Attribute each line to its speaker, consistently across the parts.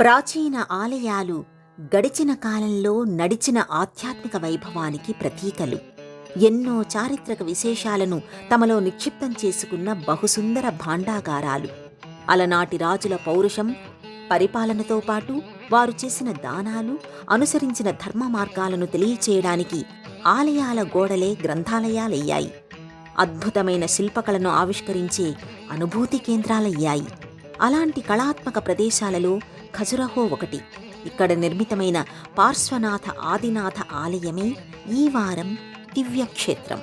Speaker 1: ప్రాచీన ఆలయాలు గడిచిన కాలంలో నడిచిన ఆధ్యాత్మిక వైభవానికి ప్రతీకలు. ఎన్నో చారిత్రక విశేషాలను తమలో నిక్షిప్తం చేసుకున్న బహుసుందర భాండాగారాలు. అలనాటి రాజుల పౌరుషం, పరిపాలనతో పాటు వారు చేసిన దానాలు, అనుసరించిన ధర్మ మార్గాలను తెలియచేయడానికి ఆలయాల గోడలే గ్రంథాలయాలయ్యాయి. అద్భుతమైన శిల్పకళను ఆవిష్కరించే అనుభూతి కేంద్రాలయ్యాయి. అలాంటి కళాత్మక ప్రదేశాలలో ఖజురహో ఒకటి. ఇక్కడ నిర్మితమైన పార్శ్వనాథ ఆదినాథ ఆలయమే ఈ వారం దివ్యక్షేత్రం.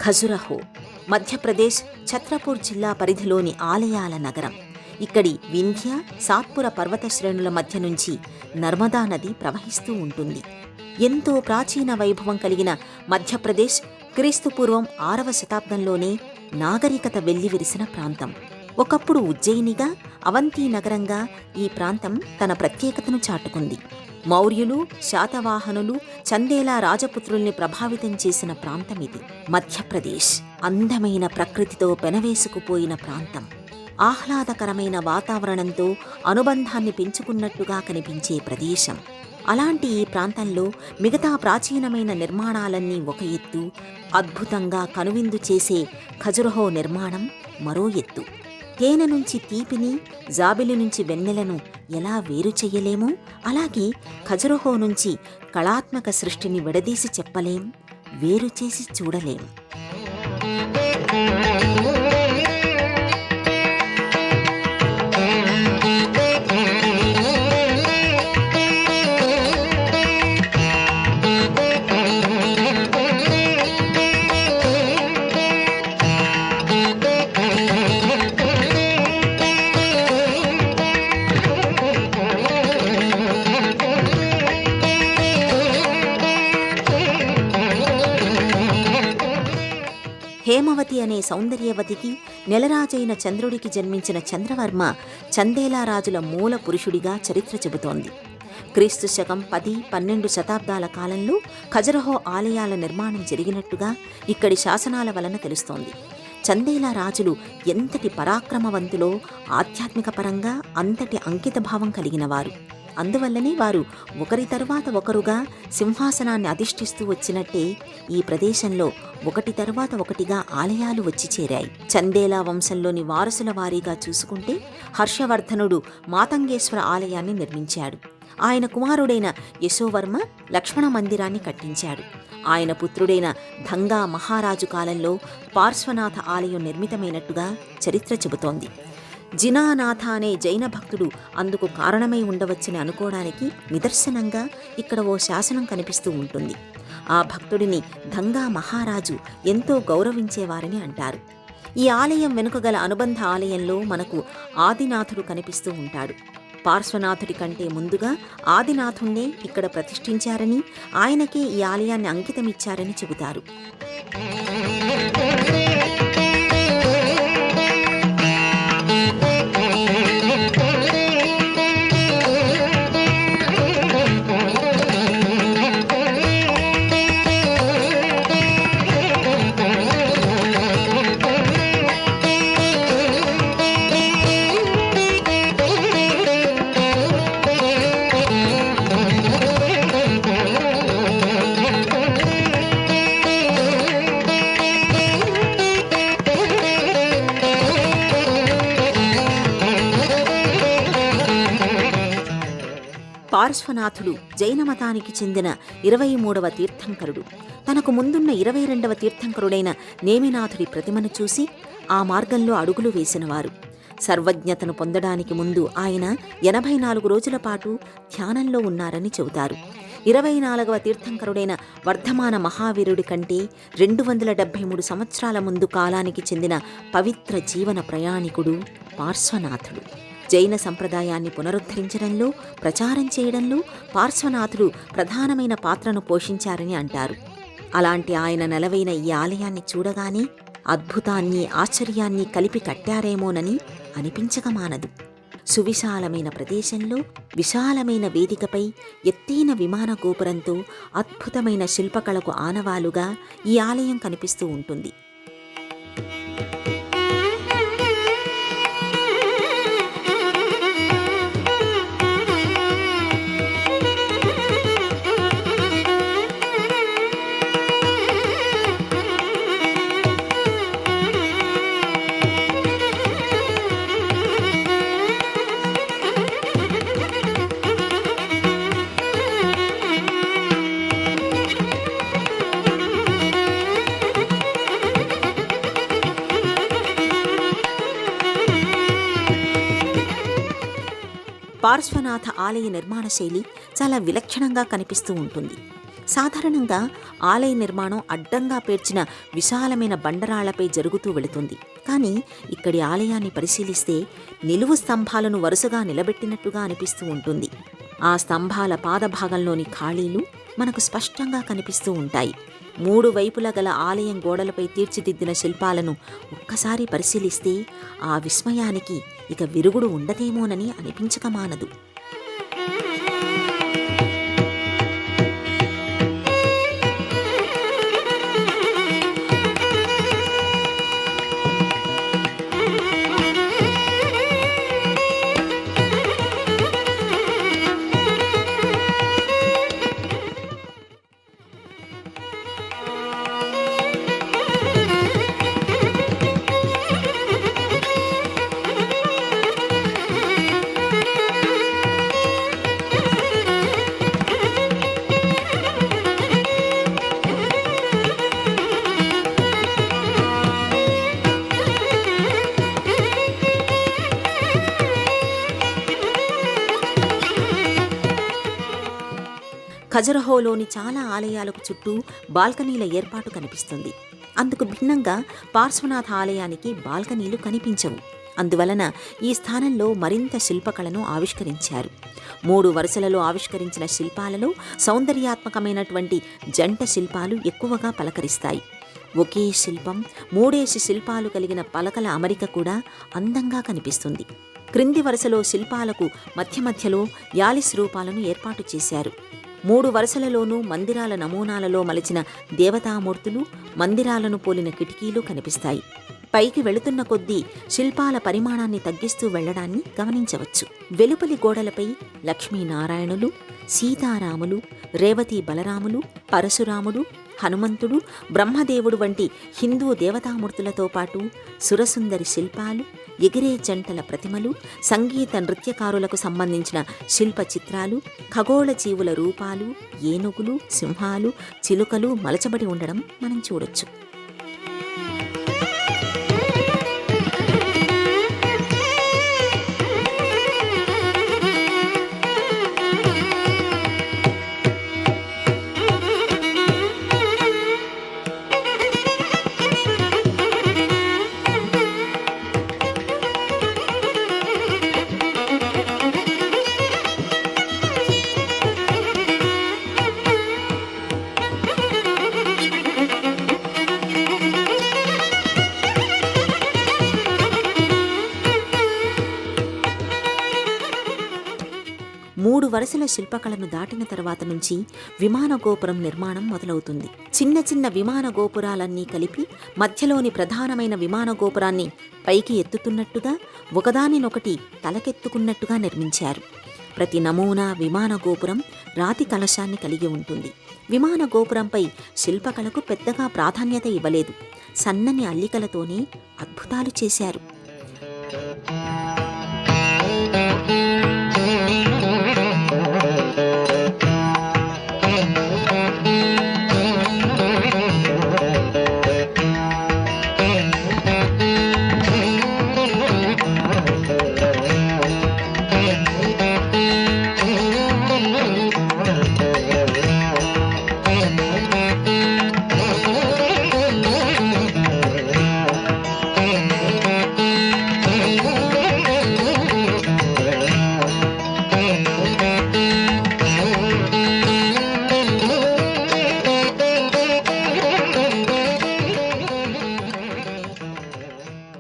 Speaker 1: ఖజురహో మధ్యప్రదేశ్ ఛత్రపూర్ జిల్లా పరిధిలోని ఆలయాల నగరం. ఇక్కడి వింధ్య, సాత్పుర పర్వత శ్రేణుల మధ్య నుంచి నర్మదా నది ప్రవహిస్తూ ఉంటుంది. ఎంతో ప్రాచీన వైభవం కలిగిన మధ్యప్రదేశ్ క్రీస్తుపూర్వం 6వ శతాబ్దంలోనే నాగరికత వెల్లివిరిసిన ప్రాంతం. ఒకప్పుడు ఉజ్జయినిగా, అవంతి నగరంగా ఈ ప్రాంతం తన ప్రత్యేకతను చాటుకుంది. మౌర్యులు, శాతవాహనులు, చందేలా రాజపుత్రుల్ని ప్రభావితం చేసిన ప్రాంతం ఇది. మధ్యప్రదేశ్ అందమైన ప్రకృతితో పెనవేసుకుపోయిన ప్రాంతం. ఆహ్లాదకరమైన వాతావరణంతో అనుబంధాన్ని పెంచుకున్నట్టుగా కనిపించే ప్రదేశం. అలాంటి ఈ ప్రాంతంలో మిగతా ప్రాచీనమైన నిర్మాణాలన్నీ ఒక ఎత్తు, అద్భుతంగా కనువిందు చేసే ఖజురహో నిర్మాణం మరో ఎత్తు. తేనె నుంచి తీపిని, జాబిలి నుంచి వెన్నెలను ఎలా వేరు చెయ్యలేమో, అలాగే ఖజురహో నుంచి కళాత్మక సృష్టిని విడదీసి చెప్పలేం, వేరు చేసి చూడలేం. హేమవతి అనే సౌందర్యవతికి, నెలరాజైన చంద్రుడికి జన్మించిన చంద్రవర్మ చందేలా రాజుల మూల పురుషుడిగా చరిత్ర చెబుతోంది. క్రీస్తు శకం 10-12 శతాబ్దాల కాలంలో ఖజురహో ఆలయాల నిర్మాణం జరిగినట్టుగా ఇక్కడి శాసనాల వలన తెలుస్తోంది. చందేలా రాజులు ఎంతటి పరాక్రమవంతులో ఆధ్యాత్మిక పరంగా అంతటి అంకితభావం కలిగినవారు. అందువల్లనే వారు ఒకరి తరువాత ఒకరుగా సింహాసనాన్ని అధిష్ఠిస్తూ వచ్చినట్టే ఈ ప్రదేశంలో ఒకటి తరువాత ఒకటిగా ఆలయాలు వచ్చి చేరాయి. చందేలా వంశంలోని వారసుల వారీగా చూసుకుంటే హర్షవర్ధనుడు మాతంగేశ్వర ఆలయాన్ని నిర్మించాడు. ఆయన కుమారుడైన యశోవర్మ లక్ష్మణ మందిరాన్ని కట్టించాడు. ఆయన పుత్రుడైన ధంగా మహారాజు కాలంలో పార్శ్వనాథ ఆలయం నిర్మితమైనట్టుగా చరిత్ర చెబుతోంది. జినానాథ అనే జైన భక్తుడు అందుకు కారణమై ఉండవచ్చని అనుకోవడానికి నిదర్శనంగా ఇక్కడ ఓ శాసనం కనిపిస్తూ ఉంటుంది. ఆ భక్తుడిని ధంగా మహారాజు ఎంతో గౌరవించేవారని అంటారు. ఈ ఆలయం వెనుక గల అనుబంధ ఆలయంలో మనకు ఆదినాథుడు కనిపిస్తూ ఉంటాడు. పార్శ్వనాథుడి కంటే ముందుగా ఆదినాథుణ్ణే ఇక్కడ ప్రతిష్ఠించారని, ఆయనకే ఈ ఆలయాన్ని అంకితమిచ్చారని చెబుతారు. పార్శ్వనాథుడు జైన మతానికి చెందిన 23వ తీర్థంకరుడు. తనకు ముందున్న 22వ తీర్థంకరుడైన నేమినాథుడి ప్రతిమను చూసి ఆ మార్గంలో అడుగులు వేసినవారు. సర్వజ్ఞతను పొందడానికి ముందు ఆయన 84 రోజుల పాటు ధ్యానంలో ఉన్నారని చెబుతారు. 24వ తీర్థంకరుడైన వర్ధమాన మహావీరుడి కంటే 273 సంవత్సరాల ముందు కాలానికి చెందిన పవిత్ర జీవన ప్రయాణికుడు పార్శ్వనాథుడు. జైన సంప్రదాయాన్ని పునరుద్ధరించడంలో, ప్రచారం చేయడంలో పార్శ్వనాథుడు ప్రధానమైన పాత్రను పోషించారని అంటారు. అలాంటి ఆయన నెలవైన ఈ ఆలయాన్ని చూడగానే అద్భుతాన్ని, ఆశ్చర్యాన్ని కలిపి కట్టారేమోనని అనిపించక మానదు. సువిశాలమైన ప్రదేశంలో విశాలమైన వేదికపై ఎత్తైన విమాన గోపురంతో అద్భుతమైన శిల్పకళకు ఆనవాలుగా ఈ ఆలయం కనిపిస్తూ ఉంటుంది. పార్శ్వనాథ ఆలయ నిర్మాణ శైలి చాలా విలక్షణంగా కనిపిస్తూ ఉంటుంది. సాధారణంగా ఆలయ నిర్మాణం అడ్డంగా పేర్చిన విశాలమైన బండరాళ్లపై జరుగుతూ వెళుతుంది. కానీ ఇక్కడి ఆలయాన్ని పరిశీలిస్తే నిలువు స్తంభాలను వరుసగా నిలబెట్టినట్టుగా అనిపిస్తూ ఉంటుంది. ఆ స్తంభాల పాదభాగంలోని ఖాళీలు మనకు స్పష్టంగా కనిపిస్తూ ఉంటాయి. 3 వైపులా గల ఆలయం గోడలపై తీర్చిదిద్దిన శిల్పాలను ఒక్కసారి పరిశీలిస్తే ఆ విస్మయానికి ఇక విరుగుడు ఉండదేమోనని అనిపించక మానదు. ఖజురహోలోని చాలా ఆలయాలకు చుట్టూ బాల్కనీల ఏర్పాటు కనిపిస్తుంది. అందుకు భిన్నంగా పార్శ్వనాథ ఆలయానికి బాల్కనీలు కనిపించవు. అందువలన ఈ స్థానంలో మరింత శిల్పకళను ఆవిష్కరించారు. 3 వరుసలలో ఆవిష్కరించిన శిల్పాలలో సౌందర్యాత్మకమైనటువంటి జంట శిల్పాలు ఎక్కువగా పలకరిస్తాయి. ఒకే శిల్పం 3 శిల్పాలు కలిగిన పలకల అమరిక కూడా అందంగా కనిపిస్తుంది. క్రింది వరుసలో శిల్పాలకు మధ్యలో యాలిస్ రూపాలను ఏర్పాటు చేశారు. 3 వరుసలలోనూ మందిరాల నమూనాలలో మలిచిన దేవతామూర్తులు, మందిరాలను పోలిన కిటికీలు కనిపిస్తాయి. పైకి వెళుతున్న కొద్దీ శిల్పాల పరిమాణాన్ని తగ్గిస్తూ వెళ్లడాన్ని గమనించవచ్చు. వెలుపలి గోడలపై లక్ష్మీనారాయణులు, సీతారాములు, రేవతి బలరాములు, పరశురాముడు, హనుమంతుడు, బ్రహ్మదేవుడు వంటి హిందూ దేవతామూర్తులతో పాటు సురసుందరి శిల్పాలు, ఎగిరే జంటల ప్రతిమలు, సంగీత నృత్యకారులకు సంబంధించిన శిల్ప చిత్రాలు, ఖగోళ జీవుల రూపాలు, ఏనుగులు, సింహాలు, చిలుకలు మలచబడి ఉండడం మనం చూడొచ్చు. మూడు వరుసల శిల్పకళను దాటిన తర్వాత నుంచి విమాన గోపురం నిర్మాణం మొదలవుతుంది. చిన్న చిన్న విమాన గోపురాలన్నీ కలిపి మధ్యలోని ప్రధానమైన విమాన గోపురాన్ని పైకి ఎత్తుతున్నట్టుగా, ఒకదానినొకటి తలకెత్తుకున్నట్టుగా నిర్మించారు. ప్రతి నమూనా విమాన గోపురం రాతి కలశాన్ని కలిగి ఉంటుంది. విమాన గోపురంపై శిల్పకళకు పెద్దగా ప్రాధాన్యత ఇవ్వలేదు. సన్నని అల్లికలతోనే అద్భుతాలు చేశారు.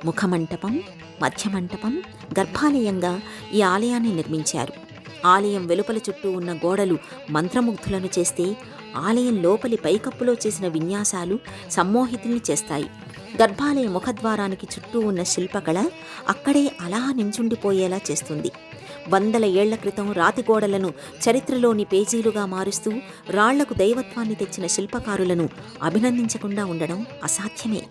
Speaker 1: ముఖమంటపం, మధ్యమంటపం, గర్భాలయంగా ఈ ఆలయాన్ని నిర్మించారు. ఆలయం వెలుపల చుట్టూ ఉన్న గోడలు మంత్రముగ్ధులను చేస్తే, ఆలయం లోపలి పైకప్పులో చేసిన విన్యాసాలు సమ్మోహితుల్ని చేస్తాయి. గర్భాలయ ముఖద్వారానికి చుట్టూ ఉన్న శిల్పకళ అక్కడే అలా నించుండిపోయేలా చేస్తుంది. వందల ఏళ్ల క్రితం రాతి గోడలను చరిత్రలోని పేజీలుగా మారుస్తూ రాళ్లకు దైవత్వాన్ని తెచ్చిన శిల్పకారులను అభినందించకుండా ఉండడం అసాధ్యమే.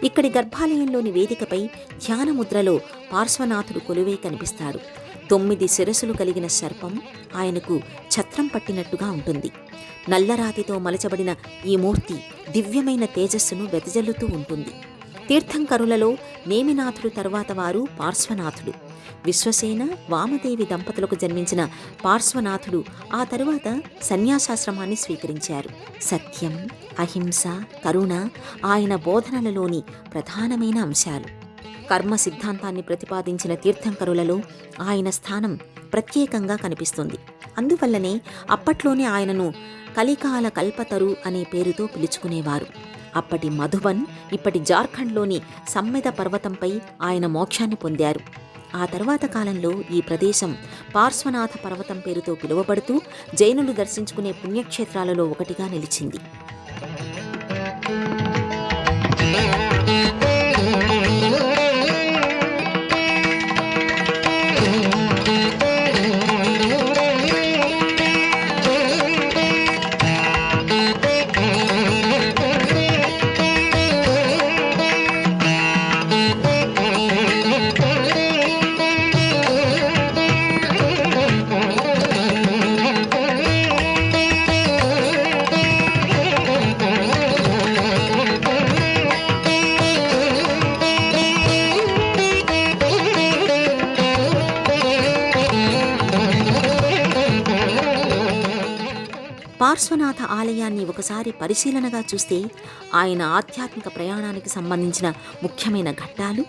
Speaker 1: ఇక్కడి గర్భాలయంలోని వేదికపై ధ్యానముద్రలో పార్శ్వనాథుడు కొలువై కనిపిస్తాడు. 9 శిరస్సులు కలిగిన సర్పం ఆయనకు ఛత్రం పట్టినట్టుగా ఉంటుంది. నల్లరాతితో మలచబడిన ఈ మూర్తి దివ్యమైన తేజస్సును వెదజల్లుతూ ఉంటుంది. తీర్థంకరులలో నేమినాథుడు తరువాత వారు పార్శ్వనాథుడు. విశ్వసేన, వామదేవి దంపతులకు జన్మించిన పార్శ్వనాథుడు ఆ తరువాత సన్యాసాశ్రమాన్ని స్వీకరించారు. సత్యం, అహింస, కరుణ ఆయన బోధనలలోని ప్రధానమైన అంశాలు. కర్మ సిద్ధాంతాన్ని ప్రతిపాదించిన తీర్థంకరులలో ఆయన స్థానం ప్రత్యేకంగా కనిపిస్తుంది. అందువల్లనే అప్పట్లోనే ఆయనను కలికాల కల్పతరు అనే పేరుతో పిలుచుకునేవారు. అప్పటి మధుబన్, ఇప్పటి జార్ఖండ్లోని సమ్మెద పర్వతంపై ఆయన మోక్షాన్ని పొందారు. ఆ తర్వాత కాలంలో ఈ ప్రదేశం పార్శ్వనాథ పర్వతం పేరుతో పిలువబడుతూ జైనులు దర్శించుకునే పుణ్యక్షేత్రాలలో ఒకటిగా నిలిచింది. పార్శ్వనాథ ఆలయాన్ని ఒకసారి పరిశీలనగా చూస్తే ఆయన ఆధ్యాత్మిక ప్రయాణానికి సంబంధించిన ముఖ్యమైన ఘట్టాలు,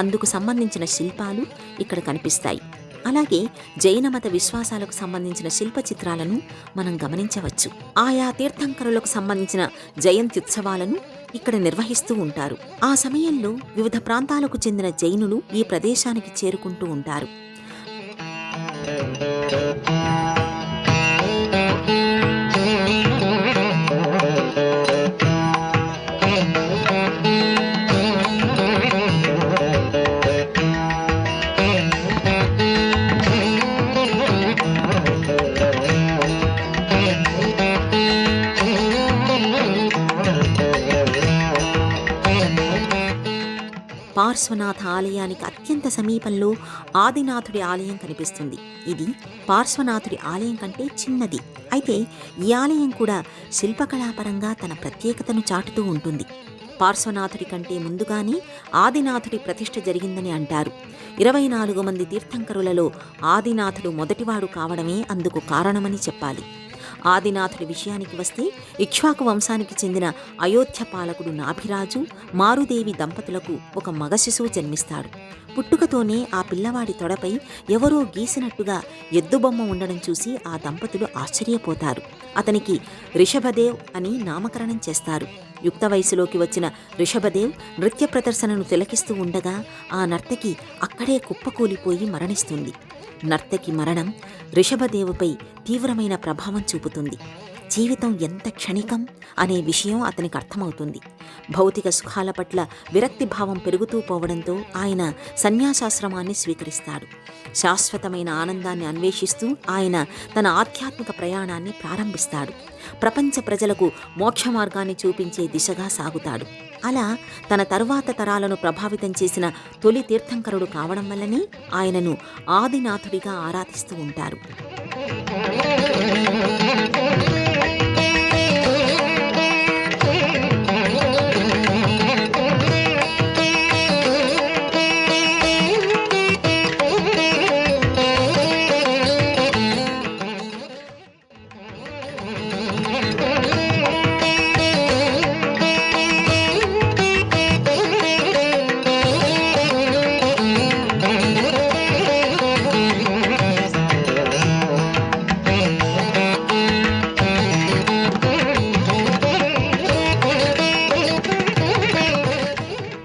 Speaker 1: అందుకు సంబంధించిన శిల్పాలు ఇక్కడ కనిపిస్తాయి. అలాగే జైనమత విశ్వాసాలకు సంబంధించిన శిల్ప చిత్రాలను మనం గమనించవచ్చు. ఆయా తీర్థంకరులకు సంబంధించిన జయంత్యుత్సవాలను ఇక్కడ నిర్వహిస్తూ ఉంటారు. ఆ సమయంలో వివిధ ప్రాంతాలకు చెందిన జైనులు ఈ ప్రదేశానికి చేరుకుంటూ ఉంటారు. పార్శ్వనాథ ఆలయానికి అత్యంత సమీపంలో ఆదినాథుడి ఆలయం కనిపిస్తుంది. ఇది పార్శ్వనాథుడి ఆలయం కంటే చిన్నది. అయితే ఈ ఆలయం కూడా శిల్పకళాపరంగా తన ప్రత్యేకతను చాటుతూ ఉంటుంది. పార్శ్వనాథుడి కంటే ముందుగానే ఆదినాథుడి ప్రతిష్ఠ జరిగిందని అంటారు. 24 మంది తీర్థంకరులలో ఆదినాథుడు మొదటివాడు కావడమే అందుకు కారణమని చెప్పాలి. ఆదినాథుడి విషయానికి వస్తే ఇక్ష్వాకు వంశానికి చెందిన అయోధ్య పాలకుడు నాభిరాజు, మారుదేవి దంపతులకు ఒక మగ శిశువు జన్మిస్తాడు. పుట్టుకతోనే ఆ పిల్లవాడి తొడపై ఎవరో గీసినట్టుగా ఎద్దుబొమ్మ ఉండడం చూసి ఆ దంపతులు ఆశ్చర్యపోతారు. అతనికి రిషభదేవ్ అని నామకరణం చేస్తారు. యుక్త వయసులోకి వచ్చిన రిషభదేవ్ నృత్య ప్రదర్శనను తిలకిస్తూ ఉండగా ఆ నర్తకి అక్కడే కుప్పకూలిపోయి మరణిస్తుంది. నర్తకి మరణం రిషభదేవుపై తీవ్రమైన ప్రభావం చూపుతుంది. జీవితం ఎంత క్షణికం అనే విషయం అతనికి అర్థమవుతుంది. భౌతిక సుఖాల పట్ల విరక్తి భావం పెరుగుతూ పోవడంతో ఆయన సన్యాసాశ్రమాన్ని స్వీకరిస్తాడు. శాశ్వతమైన ఆనందాన్ని అన్వేషిస్తూ ఆయన తన ఆధ్యాత్మిక ప్రయాణాన్ని ప్రారంభిస్తాడు. ప్రపంచ ప్రజలకు మోక్ష మార్గాన్ని చూపించే దిశగా సాగుతాడు. అలా తన తరువాత తరాలను ప్రభావితం చేసిన తొలి తీర్థంకరుడు కావడం వల్లనే ఆయనను ఆదినాథుడిగా ఆరాధిస్తూ ఉంటారు.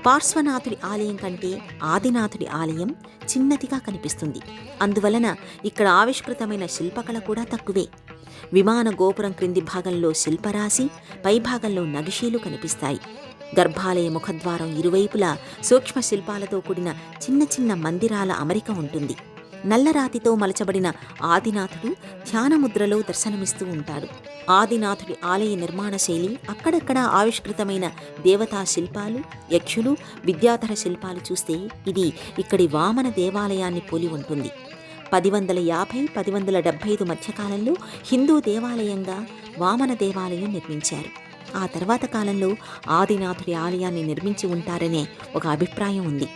Speaker 1: పార్శ్వనాథుడి ఆలయం కంటే ఆదినాథుడి ఆలయం చిన్నదిగా కనిపిస్తుంది. అందువలన ఇక్కడ ఆవిష్కృతమైన శిల్పకళ కూడా తక్కువే. విమాన గోపురం క్రింది భాగంలో శిల్పరాశి, పైభాగంలో నగిషీలు కనిపిస్తాయి. గర్భాలయ ముఖద్వారం ఇరువైపులా సూక్ష్మ శిల్పాలతో కూడిన చిన్న చిన్న మందిరాల అమరిక ఉంటుంది. నల్లరాతితో మలచబడిన ఆదినాథుడు ధ్యానముద్రలో దర్శనమిస్తూ ఉంటాడు. ఆదినాథుడి ఆలయ నిర్మాణ శైలి అక్కడక్కడా ఆవిష్కృతమైన దేవతా శిల్పాలు, యక్షులు, విద్యాధర శిల్పాలు చూస్తే ఇది ఇక్కడి వామన దేవాలయాన్ని పోలి ఉంటుంది. 1050-1075 మధ్యకాలంలో హిందూ దేవాలయంగా వామన దేవాలయం నిర్మించారు. ఆ తర్వాత కాలంలో ఆదినాథుడి ఆలయాన్ని నిర్మించి ఉంటారనే ఒక అభిప్రాయం ఉంది.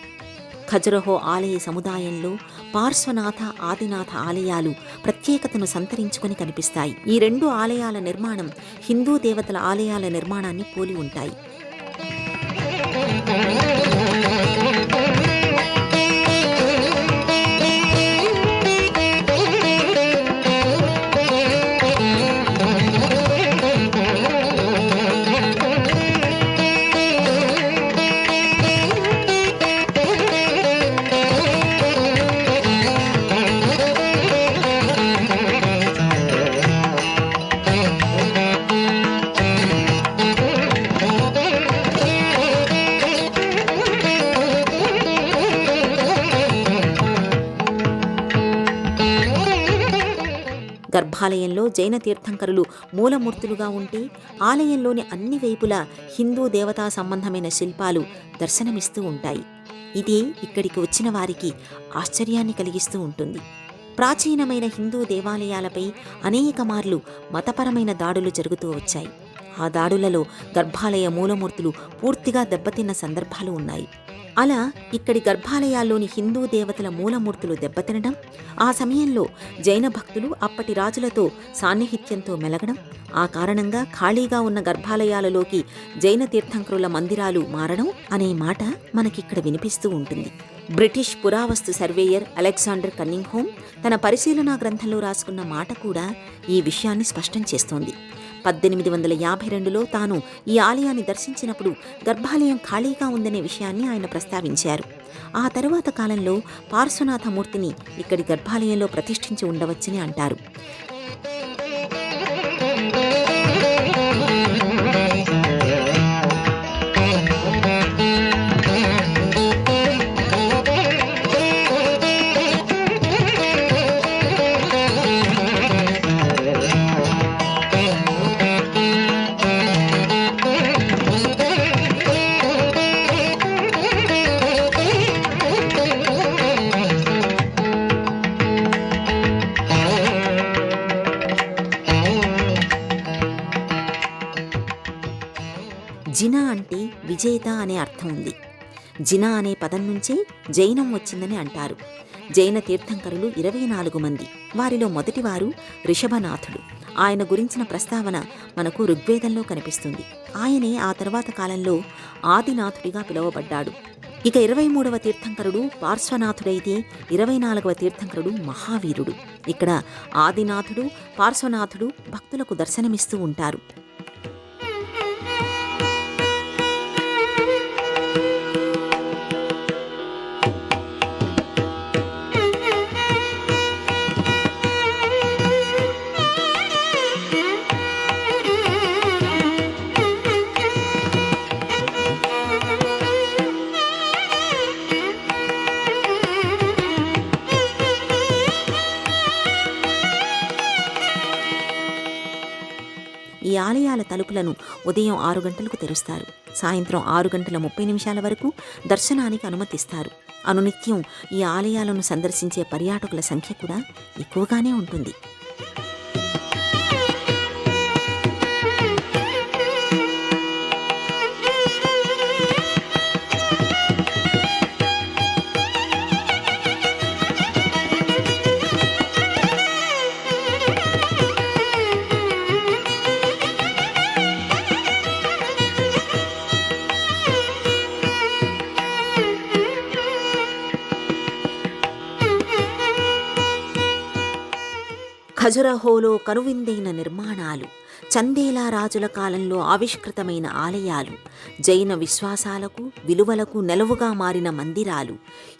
Speaker 1: ఖజురహో ఆలయ సముదాయంలో పార్శ్వనాథ, ఆదినాథ ఆలయాలు ప్రత్యేకతను సంతరించుకొని కనిపిస్తాయి. ఈ రెండు ఆలయాల నిర్మాణం హిందూ దేవతల ఆలయాల నిర్మాణాన్ని పోలి ఉంటాయి. గర్భాలయంలో జైన తీర్థంకరులు మూలమూర్తులుగా ఉంటే ఆలయంలోని అన్ని వైపులా హిందూ దేవతా సంబంధమైన శిల్పాలు దర్శనమిస్తూ ఉంటాయి. ఇదే ఇక్కడికి వచ్చిన వారికి ఆశ్చర్యాన్ని కలిగిస్తూ ఉంటుంది. ప్రాచీనమైన హిందూ దేవాలయాలపై అనేక మార్లు మతపరమైన దాడులు జరుగుతూ వచ్చాయి. ఆ దాడులలో గర్భాలయ మూలమూర్తులు పూర్తిగా దెబ్బతిన్న సందర్భాలు ఉన్నాయి. అలా ఇక్కడి గర్భాలయాల్లోని హిందూ దేవతల మూలమూర్తులు దెబ్బతినడం, ఆ సమయంలో జైన భక్తులు అప్పటి రాజులతో సాన్నిహిత్యంతో మెలగడం, ఆ కారణంగా ఖాళీగా ఉన్న గర్భాలయాలలోకి జైన తీర్థంకరుల మందిరాలు మారడం అనే మాట మనకిక్కడ వినిపిస్తూ ఉంటుంది. బ్రిటిష్ పురావస్తు సర్వేయర్ అలెగ్జాండర్ కన్నింగ్హోమ్ తన పరిశీలనా గ్రంథంలో రాసుకున్న మాట కూడా ఈ విషయాన్ని స్పష్టం చేస్తోంది. 1852లో తాను ఈ ఆలయాన్ని దర్శించినప్పుడు గర్భాలయం ఖాళీగా ఉందనే విషయాన్ని ఆయన ప్రస్తావించారు. ఆ తరువాత కాలంలో పార్శ్వనాథమూర్తిని ఇక్కడి గర్భాలయంలో ప్రతిష్ఠించి ఉండవచ్చని అంటారు. జిన అంటే విజేత అనే అర్థం ఉంది. జిన అనే పదం నుంచే జైనం వచ్చిందని అంటారు. జైన తీర్థంకరులు 24 మంది. వారిలో మొదటివారు రిషభనాథుడు. ఆయన గురించిన ప్రస్తావన మనకు ఋగ్వేదంలో కనిపిస్తుంది. ఆయనే ఆ తర్వాత కాలంలో ఆదినాథుడిగా పిలువబడ్డాడు. ఇక 23వ తీర్థంకరుడు పార్శ్వనాథుడైతే 24వ తీర్థంకరుడు మహావీరుడు. ఇక్కడ ఆదినాథుడు, పార్శ్వనాథుడు భక్తులకు దర్శనమిస్తూ ఉంటారు. ఈ ఈ ఆలయాల తలుపులను ఉదయం 6 గంటలకు తెరుస్తారు. సాయంత్రం 6:30 వరకు దర్శనానికి అనుమతిస్తారు. అనునిత్యం ఈ ఆలయాలను సందర్శించే పర్యాటకుల సంఖ్య కూడా ఎక్కువగానే ఉంటుంది. ఖజురహోలో కనువిందైన నిర్మాణాలు, చందేలా రాజుల కాలంలో ఆవిష్కృతమైన ఆలయాలు, జైన విశ్వాసాలకు విలువలకు నెలవుగా మారిన మందిరాలు,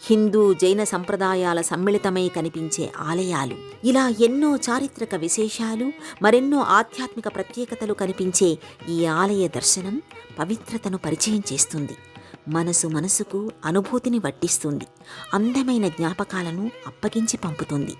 Speaker 1: హిందూ జైన సంప్రదాయాల సమ్మిళితమై కనిపించే ఆలయాలు, ఇలా ఎన్నో చారిత్రక విశేషాలు, మరెన్నో ఆధ్యాత్మిక ప్రత్యేకతలు కనిపించే ఈ ఆలయ దర్శనం పవిత్రతను పరిచయం చేస్తుంది. మనసుకు అనుభూతిని వడ్డిస్తుంది. అందమైన జ్ఞాపకాలను అప్పగించి పంపుతుంది.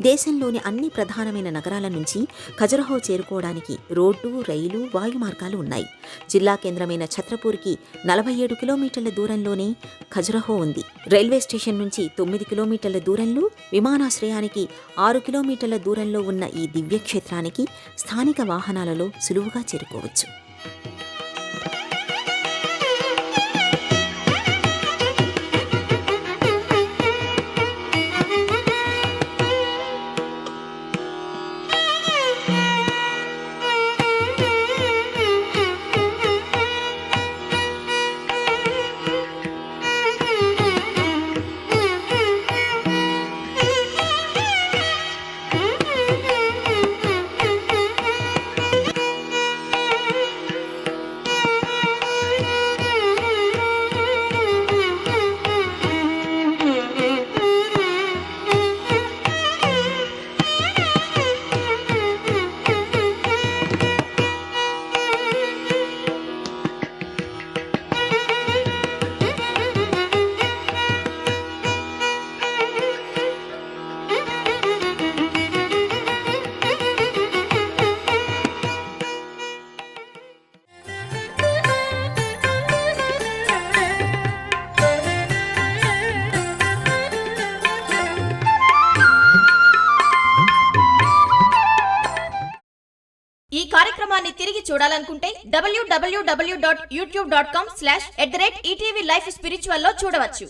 Speaker 1: దేశంలోని అన్ని ప్రధానమైన నగరాల నుంచి ఖజురహో చేరుకోవడానికి రోడ్డు, రైలు, వాయు మార్గాలు ఉన్నాయి. జిల్లా కేంద్రమైన ఛత్రపూర్కి 47 కిలోమీటర్ల దూరంలోనే ఖజురహో ఉంది. రైల్వే స్టేషన్ నుంచి 9 కిలోమీటర్ల దూరంలో, విమానాశ్రయానికి 6 కిలోమీటర్ల దూరంలో ఉన్న ఈ దివ్యక్షేత్రానికి స్థానిక వాహనాలలో సులువుగా చేరుకోవచ్చు.
Speaker 2: ఈ కార్యక్రమాన్ని తిరిగి చూడాలనుకుంటే www.youtube.com/@ETV Life Spiritual లో చూడవచ్చు.